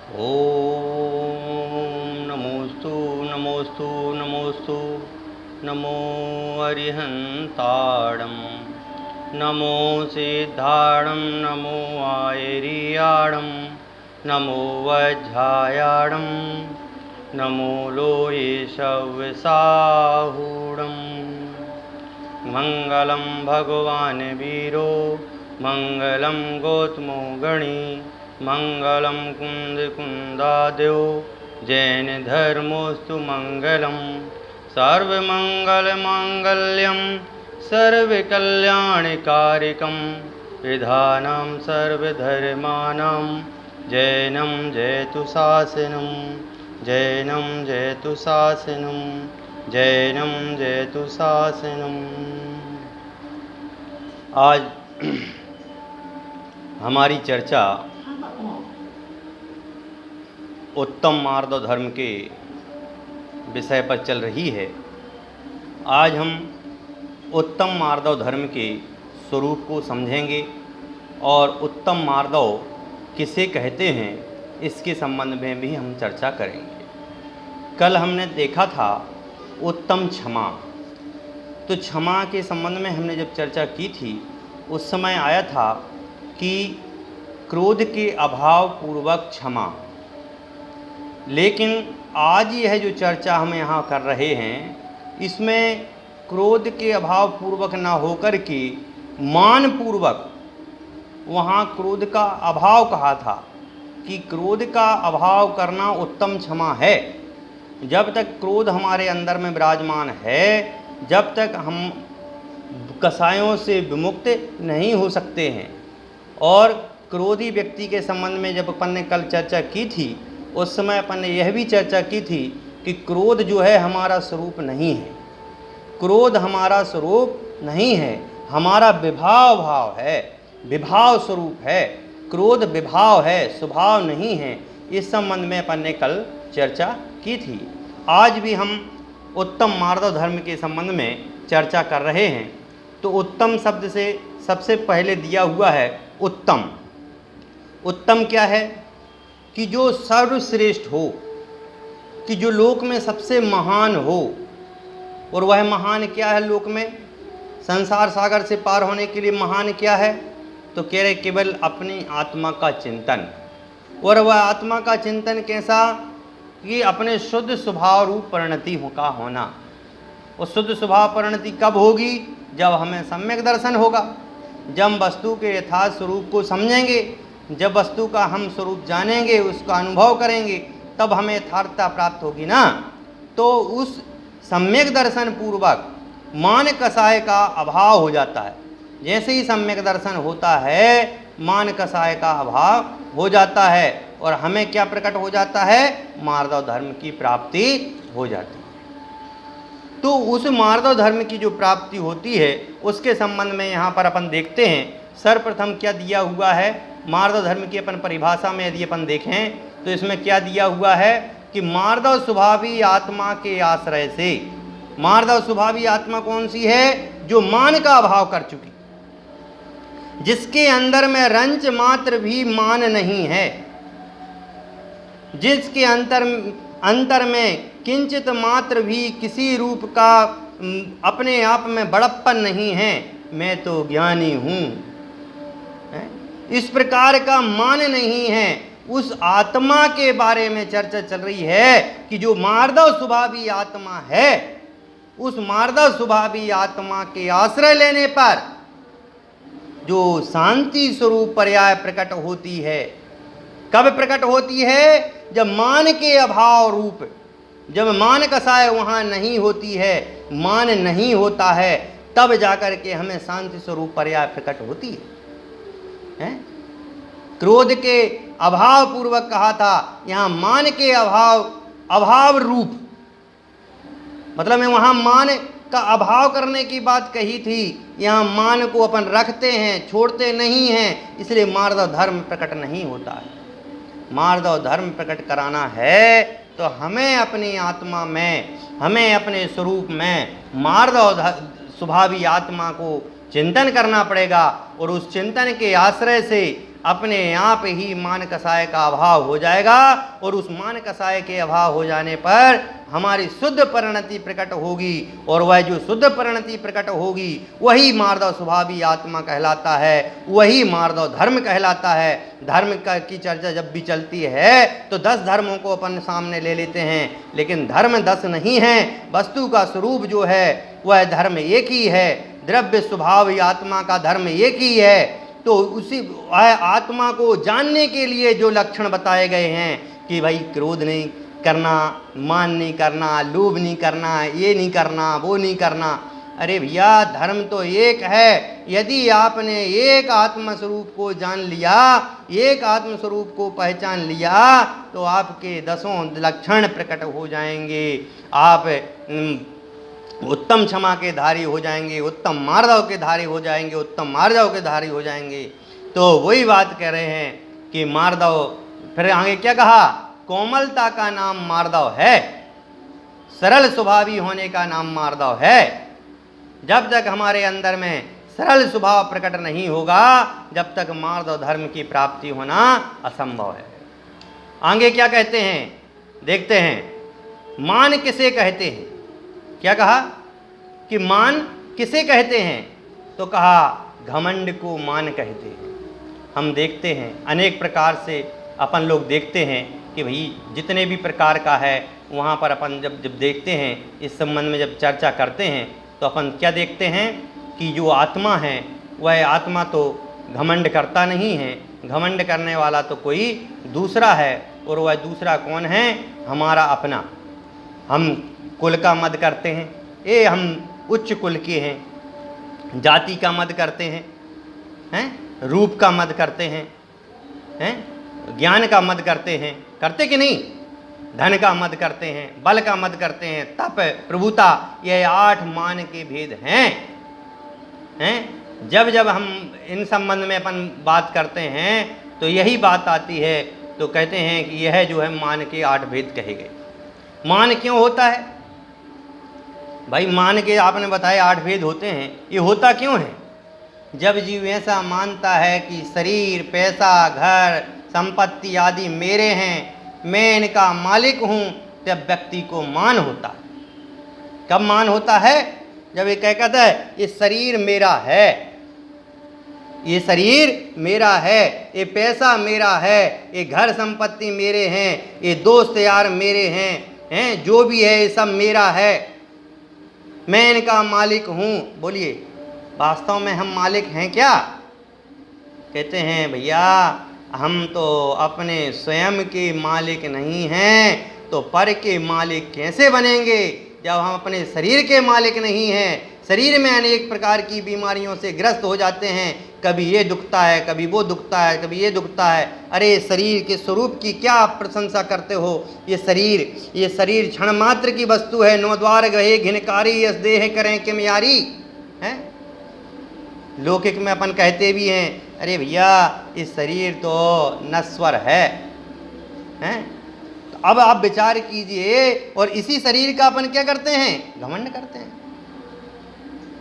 ॐ नमोस्तु नमोस्तु नमोस्तु नमो अरिहन्ताणं नमो सिद्धाणं नमो आयर्याणं नमो वज्रायाणं नमो लोये शव्यसाहूणं मङ्गलं भगवान् वीरो मङ्गलं गौतमो गणी मङ्गलं कुन्दकुन्दाद्यो जैनधर्मोऽस्तु मङ्गलं सर्वमङ्गलमाङ्गल्यं सर्वकल्याणकारिकं विधानं सर्वधर्माणां जैनं जयतु शासनं जैनं जयतु शासनं जैनं जयतु शासनम्। आज हमारी चर्चा उत्तम मार्दव धर्म के विषय पर चल रही है। आज हम उत्तम मार्दव धर्म के स्वरूप को समझेंगे और उत्तम मार्दव किसे कहते हैं इसके संबंध में भी हम चर्चा करेंगे। कल हमने देखा था उत्तम क्षमा। तो क्षमा के संबंध में हमने जब चर्चा की थी उस समय आया था कि क्रोध के अभाव पूर्वक क्षमा। लेकिन आज यह जो चर्चा हम यहाँ कर रहे हैं इसमें क्रोध के अभाव पूर्वक ना होकर के मान पूर्वक, वहाँ क्रोध का अभाव कहा था कि क्रोध का अभाव करना उत्तम क्षमा है। जब तक क्रोध हमारे अंदर में विराजमान है जब तक हम कसायों से विमुक्त नहीं हो सकते हैं। और क्रोधी व्यक्ति के संबंध में जब अपन ने कल चर्चा की थी उस समय अपन ने यह भी चर्चा की थी कि क्रोध जो है हमारा स्वरूप नहीं है। क्रोध हमारा स्वरूप नहीं है, हमारा विभाव भाव है, विभाव स्वरूप है। क्रोध विभाव है, स्वभाव नहीं है। इस संबंध में अपन ने कल चर्चा की थी। आज भी हम उत्तम मार्दव धर्म के संबंध में चर्चा कर रहे हैं। तो उत्तम शब्द से सबसे पहले दिया हुआ है उत्तम। उत्तम क्या है कि जो सर्वश्रेष्ठ हो, कि जो लोक में सबसे महान हो। और वह महान क्या है लोक में? संसार सागर से पार होने के लिए महान क्या है? तो कह रहे केवल अपनी आत्मा का चिंतन। और वह आत्मा का चिंतन कैसा? कि अपने शुद्ध स्वभाव रूप परिणति का होना। और शुद्ध स्वभाव परिणति कब होगी? जब हमें सम्यक दर्शन होगा, जब वस्तु के यथार्थ स्वरूप को समझेंगे, जब वस्तु का हम स्वरूप जानेंगे, उसका अनुभव करेंगे, तब हमें यथार्थता प्राप्त होगी ना। तो उस सम्यक दर्शन पूर्वक मान कसाय का अभाव हो जाता है। जैसे ही सम्यक दर्शन होता है मान कसाय का अभाव हो जाता है और हमें क्या प्रकट हो जाता है? मार्दव धर्म की प्राप्ति हो जाती है। तो उस मार्दव धर्म की जो प्राप्ति होती है उसके संबंध में यहाँ पर अपन देखते हैं। सर्वप्रथम क्या दिया हुआ है मार्दव धर्म की अपन परिभाषा में यदि अपन देखें तो इसमें क्या दिया हुआ है कि मार्दव स्वभावी आत्मा के आश्रय से। मार्दव स्वभावी आत्मा कौन सी है? जो मान का अभाव कर चुकी, जिसके अंदर में रंच मात्र भी मान नहीं है, जिसके अंतर में किंचित मात्र भी किसी रूप का अपने आप में बड़प्पन नहीं है। मैं तो ज्ञानी हूँ, इस प्रकार का मान नहीं है। उस आत्मा के बारे में चर्चा चल रही है कि जो मार्दव स्वभावी आत्मा है, उस मार्दव स्वभावी आत्मा के आश्रय लेने पर जो शांति स्वरूप पर्याय प्रकट होती है। कब प्रकट होती है? जब मान के अभाव रूप, जब मान कसाय वहाँ नहीं होती है, मान नहीं होता है, तब जाकर के हमें शांति स्वरूप पर्याय प्रकट होती है। क्रोध के अभाव पूर्वक कहा था, यहाँ मान के अभाव रूप, मतलब मैं वहाँ मान का अभाव करने की बात कही थी। यहाँ मान को अपन रखते हैं, छोड़ते नहीं हैं, इसलिए मार्दव धर्म प्रकट नहीं होता है। मार्दव धर्म प्रकट कराना है तो हमें अपनी आत्मा में, हमें अपने स्वरूप में मार्दव स्वभावी आत्मा को चिंतन करना पड़ेगा। और उस चिंतन के आश्रय से अपने आप ही मान कसाय का अभाव हो जाएगा, और उस मान कसाय के अभाव हो जाने पर हमारी शुद्ध परिणति प्रकट होगी, और वह जो शुद्ध परिणति प्रकट होगी वही मार्दव स्वभावी आत्मा कहलाता है, वही मार्दव धर्म कहलाता है। धर्म की चर्चा जब भी चलती है तो 10 धर्मों को अपन सामने ले लेते हैं, लेकिन धर्म 10 नहीं है, वस्तु का स्वरूप जो है वह धर्म एक ही है, द्रव्य स्वभाव आत्मा का धर्म एक ही है। तो उसी आत्मा को जानने के लिए जो लक्षण बताए गए हैं कि भाई क्रोध नहीं करना, मान नहीं करना, लोभ नहीं करना, ये नहीं करना, वो नहीं करना। अरे भैया धर्म तो एक है। यदि आपने एक आत्मस्वरूप को जान लिया, एक आत्मस्वरूप को पहचान लिया, तो आपके 10 लक्षण प्रकट हो जाएंगे। आप उत्तम क्षमा के धारी हो जाएंगे, उत्तम मार्दव के धारी हो जाएंगे, उत्तम मार्दव के धारी हो जाएंगे। तो वही बात कह रहे हैं कि मार्दव, फिर आगे क्या कहा, कोमलता का नाम मार्दव है, सरल स्वभावी होने का नाम मार्दव है। जब तक हमारे अंदर में सरल स्वभाव प्रकट नहीं होगा, जब तक मार्दव धर्म की प्राप्ति होना असंभव है। आगे क्या कहते हैं देखते हैं। मान किसे कहते हैं? क्या कहा कि मान किसे कहते हैं? तो कहा घमंड को मान कहते हैं। हम देखते हैं अनेक प्रकार से अपन लोग देखते हैं कि भाई जितने भी प्रकार का है वहाँ पर अपन जब देखते हैं, इस संबंध में जब चर्चा करते हैं तो अपन क्या देखते हैं कि जो आत्मा है वह आत्मा तो घमंड करता नहीं है, घमंड करने वाला तो कोई दूसरा है, और वह दूसरा कौन है? हमारा अपना। हम कुल का मद करते हैं, ये हम उच्च कुल के हैं, जाति का मद करते हैं, रूप का मद करते हैं, ज्ञान का मद करते हैं, करते कि नहीं? धन का मद करते हैं, बल का मद करते हैं, तप, प्रभुता, ये 8 मान के भेद हैं। जब जब हम इन संबंध में अपन बात करते हैं तो यही बात आती है, तो कहते हैं कि यह जो है मान के 8 भेद कहे गए। मान क्यों होता है भाई? मान के आपने बताया 8 भेद होते हैं, ये होता क्यों है? जब जीव ऐसा मानता है कि शरीर, पैसा, घर, संपत्ति आदि मेरे हैं, मैं इनका मालिक हूँ, तब व्यक्ति को मान होता है। कब मान होता है? जब ये कहता है ये शरीर मेरा है, ये शरीर मेरा है, ये पैसा मेरा है, ये घर संपत्ति मेरे हैं, ये दोस्त यार मेरे हैं, जो भी है ये सब मेरा है, मैं इनका मालिक हूँ। बोलिए वास्तव में हम मालिक हैं क्या? कहते हैं भैया हम तो अपने स्वयं के मालिक नहीं हैं, तो पर के मालिक कैसे बनेंगे जब हम अपने शरीर के मालिक नहीं हैं? शरीर में अनेक प्रकार की बीमारियों से ग्रस्त हो जाते हैं, कभी ये दुखता है, कभी वो दुखता है, कभी ये दुखता है। अरे शरीर के स्वरूप की क्या आप प्रशंसा करते हो? ये शरीर क्षण मात्र की वस्तु है। 9 द्वार गहे घिनकारी, यस देह करें किम यारी है। लौकिक में अपन कहते भी हैं अरे भैया इस शरीर तो नश्वर है। तो अब आप विचार कीजिए, और इसी शरीर का अपन क्या करते हैं? घमंड करते हैं।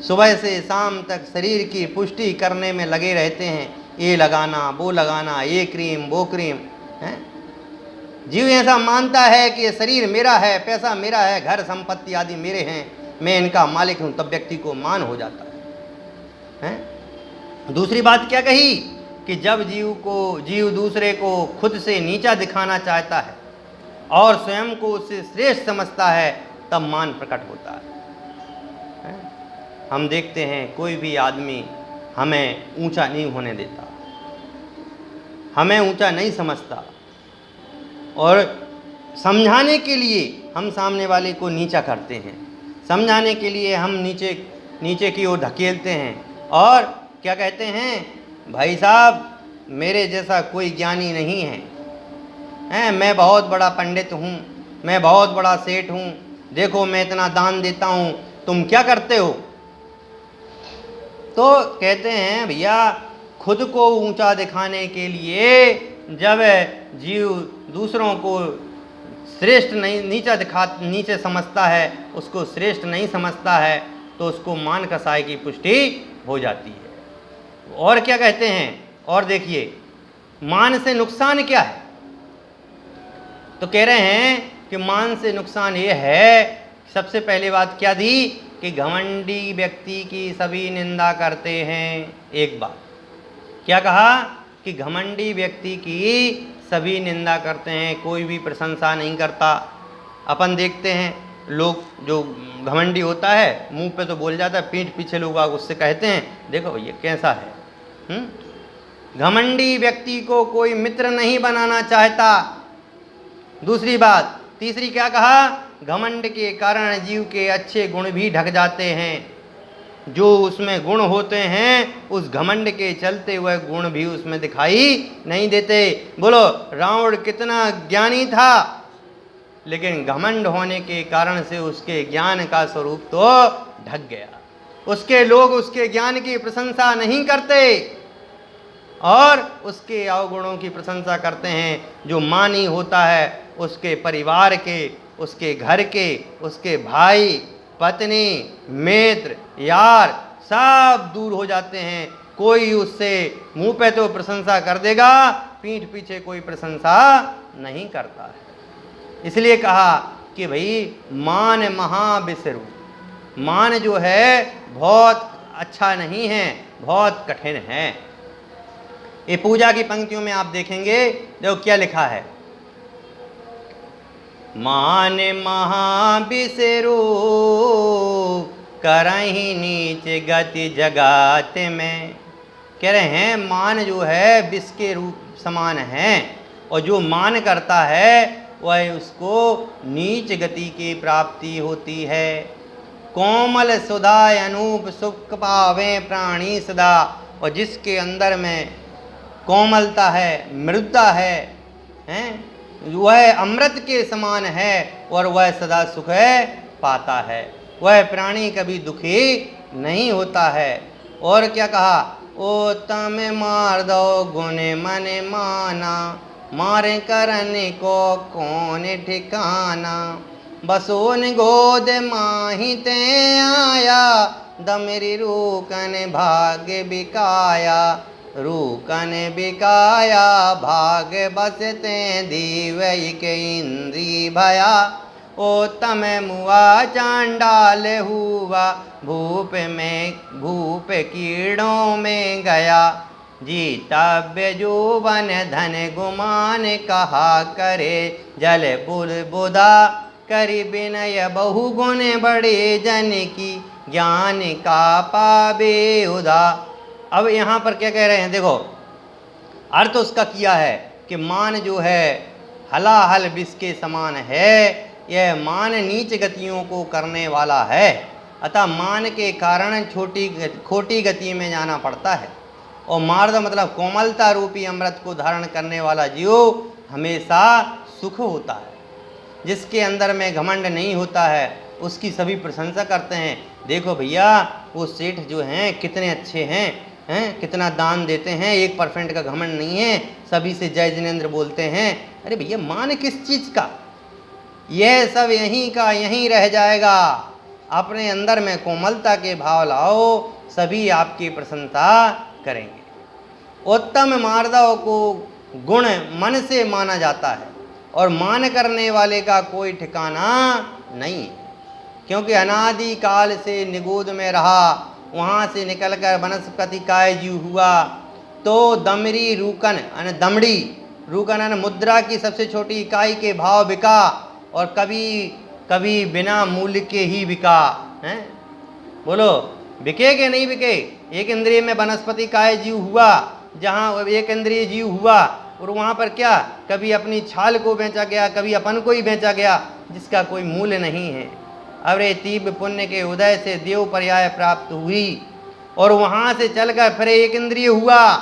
सुबह से शाम तक शरीर की पुष्टि करने में लगे रहते हैं, ये लगाना, वो लगाना, ये क्रीम, वो क्रीम है। जीव ऐसा मानता है कि ये शरीर मेरा है, पैसा मेरा है, घर संपत्ति आदि मेरे हैं, मैं इनका मालिक हूँ, तब व्यक्ति को मान हो जाता है। दूसरी बात क्या कही कि जब जीव दूसरे को खुद से नीचा दिखाना चाहता है और स्वयं को उससे श्रेष्ठ समझता है, तब मान प्रकट होता है। हम देखते हैं कोई भी आदमी हमें ऊंचा नहीं होने देता, हमें ऊंचा नहीं समझता, और समझाने के लिए हम सामने वाले को नीचा करते हैं, समझाने के लिए हम नीचे की ओर धकेलते हैं, और क्या कहते हैं? भाई साहब मेरे जैसा कोई ज्ञानी नहीं है, मैं बहुत बड़ा पंडित हूँ, मैं बहुत बड़ा सेठ हूँ, देखो मैं इतना दान देता हूँ, तुम क्या करते हो? तो कहते हैं भैया खुद को ऊंचा दिखाने के लिए जब जीव दूसरों को श्रेष्ठ नहीं नीचे समझता है, उसको श्रेष्ठ नहीं समझता है, तो उसको मान कसाय की पुष्टि हो जाती है। और क्या कहते हैं? और देखिए मान से नुकसान क्या है? तो कह रहे हैं कि मान से नुकसान ये है, सबसे पहली बात क्या दी कि घमंडी व्यक्ति की सभी निंदा करते हैं। एक बात क्या कहा कि घमंडी व्यक्ति की सभी निंदा करते हैं, कोई भी प्रशंसा नहीं करता। अपन देखते हैं लोग जो घमंडी होता है मुंह पे तो बोल जाता है, पीठ पीछे लोग आग उससे कहते हैं देखो भैया कैसा है। घमंडी व्यक्ति को कोई मित्र नहीं बनाना चाहता। दूसरी बात, तीसरी क्या कहा, घमंड के कारण जीव के अच्छे गुण भी ढक जाते हैं। जो उसमें गुण होते हैं उस घमंड के चलते वह गुण भी उसमें दिखाई नहीं देते। बोलो रावण कितना ज्ञानी था, लेकिन घमंड होने के कारण से उसके ज्ञान का स्वरूप तो ढक गया। उसके लोग उसके ज्ञान की प्रशंसा नहीं करते और उसके अवगुणों की प्रशंसा करते हैं। जो मानी होता है उसके परिवार के, उसके घर के, उसके भाई, पत्नी, मित्र, यार सब दूर हो जाते हैं। कोई उससे मुंह पे तो प्रशंसा कर देगा, पीठ पीछे कोई प्रशंसा नहीं करता है। इसलिए कहा कि भाई मान महाविसरु, मान जो है बहुत अच्छा नहीं है, बहुत कठिन है। ये पूजा की पंक्तियों में आप देखेंगे देखो क्या लिखा है, मान महाविसरु करहि नीच गति जगात में। कह रहे हैं मान जो है विष के रूप समान है, और जो मान करता है वह उसको नीच गति की प्राप्ति होती है। कोमल सुधा अनूप सुख पावे प्राणी सदा, और जिसके अंदर में कोमलता है, मृदुता है, वह अमृत के समान है और वह सदा सुख पाता है। वह प्राणी कभी दुखी नहीं होता है। और क्या कहा, ओ तम मार दो गुण मन माना, मारे करने को कौन ठिकाना। बसोन गोद माही ते आया, दमरी रूकन भाग्य बिकाया। रूकन बिकाया भाग बसते दीवई के इंद्री भया। ओ तम मुआ चांडाल हुआ, भूप कीड़ों में गया। जीतव्य जोवन धन गुमान, कहा करे जल बुलबुदा। करि विनय बहुगुण बड़े जन की, ज्ञान का पावे उदा। अब यहाँ पर क्या कह रहे हैं देखो, अर्थ उसका किया है कि मान जो है हलाहल विष के समान है। यह मान नीच गतियों को करने वाला है, अतः मान के कारण खोटी गति में जाना पड़ता है। और मार्द मतलब कोमलता रूपी अमृत को धारण करने वाला जीव हमेशा सुख होता है। जिसके अंदर में घमंड नहीं होता है उसकी सभी प्रशंसा करते हैं। देखो भैया वो सेठ जो हैं कितने अच्छे हैं, कितना दान देते हैं, 1% का घमंड नहीं है, सभी से जय जिनेंद्र बोलते हैं। अरे भैया मान किस चीज़ का, यह सब यहीं का यहीं रह जाएगा। अपने अंदर में कोमलता के भाव लाओ, सभी आपकी प्रशंसा करेंगे। उत्तम मार्दव को गुण मन से माना जाता है और मान करने वाले का कोई ठिकाना नहीं है, क्योंकि अनादि काल से निगोद में रहा, वहाँ से निकलकर वनस्पति काय जीव हुआ। तो दमरी रूकन दमड़ी रूकन मुद्रा की सबसे छोटी इकाई के भाव बिका, और कभी बिना मूल्य के ही बिका हैं। बोलो बिके के नहीं बिके। एक इंद्रिय में वनस्पति काय जीव हुआ, जहाँ एक इंद्रिय जीव हुआ, और वहाँ पर क्या कभी अपनी छाल को बेचा गया, कभी अपन को ही बेचा गया, जिसका कोई मूल्य नहीं है। अरे तीव्र पुण्य के उदय से देव पर्याय प्राप्त हुई, और वहाँ से चलकर फिर एक इंद्रिय हुआ।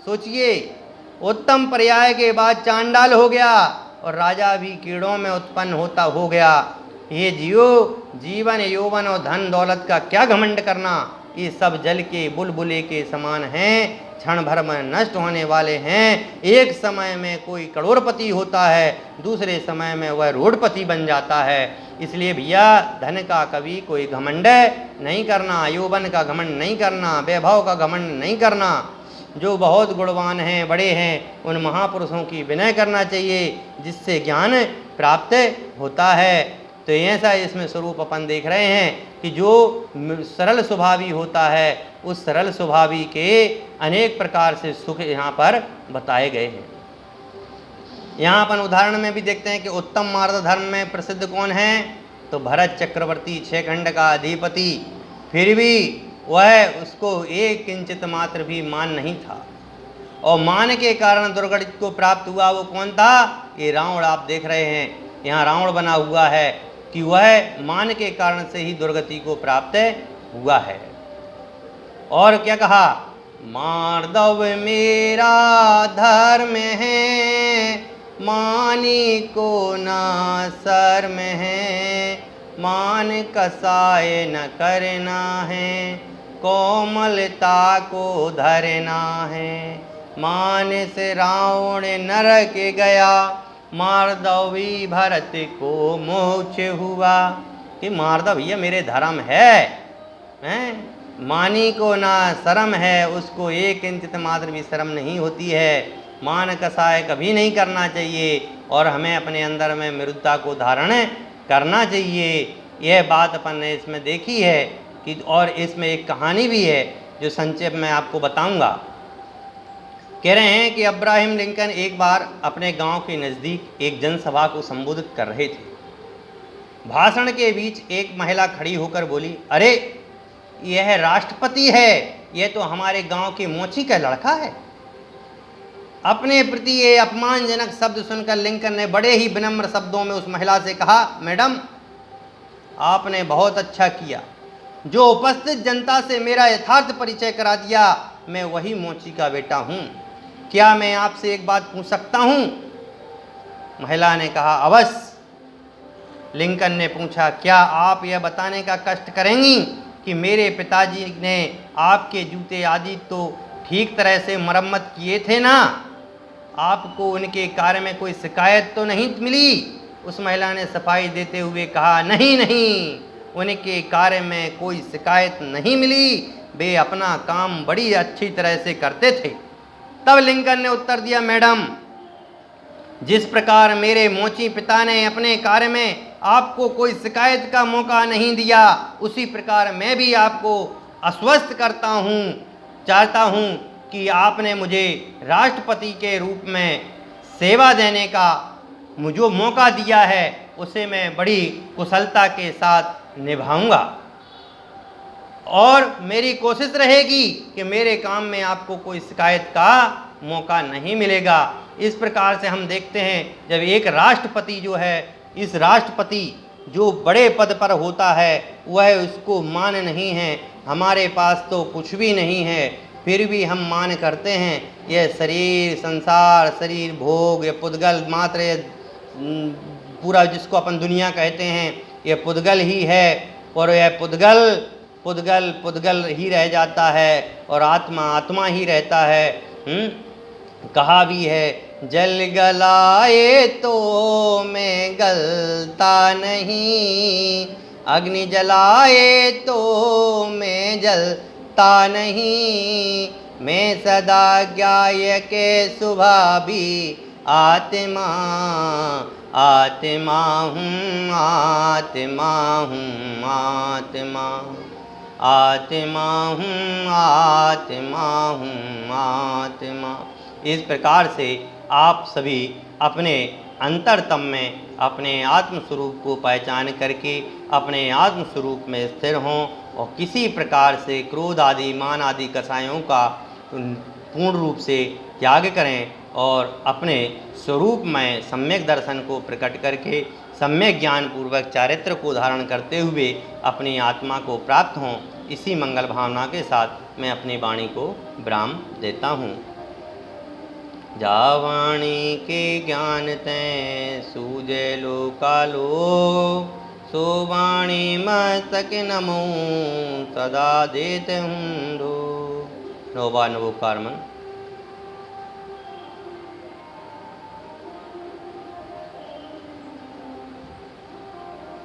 सोचिए उत्तम पर्याय के बाद चांडाल हो गया, और राजा भी कीड़ों में उत्पन्न होता हो गया। ये जीवन यौवन और धन दौलत का क्या घमंड करना, ये सब जल के बुलबुले के समान हैं, क्षण भर में नष्ट होने वाले हैं। एक समय में कोई करोड़पति होता है, दूसरे समय में वह रोडपति बन जाता है। इसलिए भैया धन का कभी कोई घमंड नहीं करना, यौवन का घमंड नहीं करना, वैभव का घमंड नहीं करना। जो बहुत गुणवान हैं, बड़े हैं, उन महापुरुषों की विनय करना चाहिए, जिससे ज्ञान प्राप्त होता है। तो ऐसा इसमें स्वरूप अपन देख रहे हैं कि जो सरल स्वभावी होता है, उस सरल स्वभावी के अनेक प्रकार से सुख यहाँ पर बताए गए हैं। यहाँ अपन उदाहरण में भी देखते हैं कि उत्तम मार्ग धर्म में प्रसिद्ध कौन है, तो भरत चक्रवर्ती, 6 खंड का अधिपति, फिर भी वह उसको एक किंचित मात्र भी मान नहीं था, और मान के कारण दुर्गति को प्राप्त हुआ। वो कौन था? ये रावण। आप देख रहे हैं यहाँ रावण बना हुआ है कि वह मान के कारण से ही दुर्गति को प्राप्त हुआ है। और क्या कहा? मार्दव मेरा धर्म है, मानी को ना शर्म है, मान कसाय न करना है, कोमलता को धरना है। मान से रावण नरक गया, मार्दवी भरत को मोक्ष हुआ। कि मार्दव भैया मेरे धर्म है, हैं? मानी को ना शर्म है, उसको एक किंचित मात्र भी शर्म नहीं होती है। मान कसाय कभी नहीं करना चाहिए, और हमें अपने अंदर में मृदुता को धारण करना चाहिए। यह बात अपन ने इसमें देखी है कि, और इसमें एक कहानी भी है जो संक्षेप में आपको बताऊंगा। कह रहे हैं कि अब्राहम लिंकन एक बार अपने गांव के नज़दीक एक जनसभा को संबोधित कर रहे थे। भाषण के बीच एक महिला खड़ी होकर बोली, अरे यह राष्ट्रपति है, यह तो हमारे गांव के मोची का लड़का है। अपने प्रति ये अपमानजनक शब्द सुनकर लिंकन ने बड़े ही विनम्र शब्दों में उस महिला से कहा, मैडम आपने बहुत अच्छा किया, जो उपस्थित जनता से मेरा यथार्थ परिचय करा दिया। मैं वही मोची का बेटा हूँ। क्या मैं आपसे एक बात पूछ सकता हूँ? महिला ने कहा, अवश्य। लिंकन ने पूछा, क्या आप यह बताने का कष्ट करेंगी कि मेरे पिताजी ने आपके जूते आदि तो ठीक तरह से मरम्मत किए थे ना? आपको उनके कार्य में कोई शिकायत तो नहीं मिली? उस महिला ने सफाई देते हुए कहा, नहीं नहीं, उनके कार्य में कोई शिकायत नहीं मिली, वे अपना काम बड़ी अच्छी तरह से करते थे। तब लिंकन ने उत्तर दिया, मैडम जिस प्रकार मेरे मोची पिता ने अपने कार्य में आपको कोई शिकायत का मौका नहीं दिया, उसी प्रकार मैं भी आपको आश्वस्त करता हूँ, चाहता हूँ कि आपने मुझे राष्ट्रपति के रूप में सेवा देने का जो मौका दिया है, उसे मैं बड़ी कुशलता के साथ निभाऊंगा, और मेरी कोशिश रहेगी कि मेरे काम में आपको कोई शिकायत का मौका नहीं मिलेगा। इस प्रकार से हम देखते हैं जब एक राष्ट्रपति जो है, इस राष्ट्रपति जो बड़े पद पर होता है, वह उसको मान नहीं है। हमारे पास तो कुछ भी नहीं है, फिर भी हम मान करते हैं। यह शरीर, संसार, शरीर, भोग, यह पुद्गल मात्र, पूरा जिसको अपन दुनिया कहते हैं, यह पुद्गल ही है, और यह पुद्गल ही रह जाता है, और आत्मा आत्मा ही रहता है। कहा भी है, जल गलाए तो मैं गलता नहीं, अग्नि जलाए तो मैं जलता नहीं, मैं सदा ज्ञाय के स्वभावी आत्मा, आत्मा हूँ, आत्मा हूँ, आत्मा, आत्मा हूँ, आत्मा हूँ, आत्मा। इस प्रकार से आप सभी अपने अंतरतम में अपने आत्मस्वरूप को पहचान करके अपने आत्मस्वरूप में स्थिर हों, और किसी प्रकार से क्रोध आदि, मान आदि कसायों का पूर्ण रूप से त्याग करें, और अपने स्वरूप में सम्यक दर्शन को प्रकट करके सम्यक ज्ञान पूर्वक चारित्र को धारण करते हुए अपनी आत्मा को प्राप्त हों। इसी मंगल भावना के साथ मैं अपनी वाणी को विराम देता हूँ। जावाणी के ज्ञान तैं सूझे लोकालो, सो वाणी मस्तक नमो सदा देते हूँ। नवोकार मन।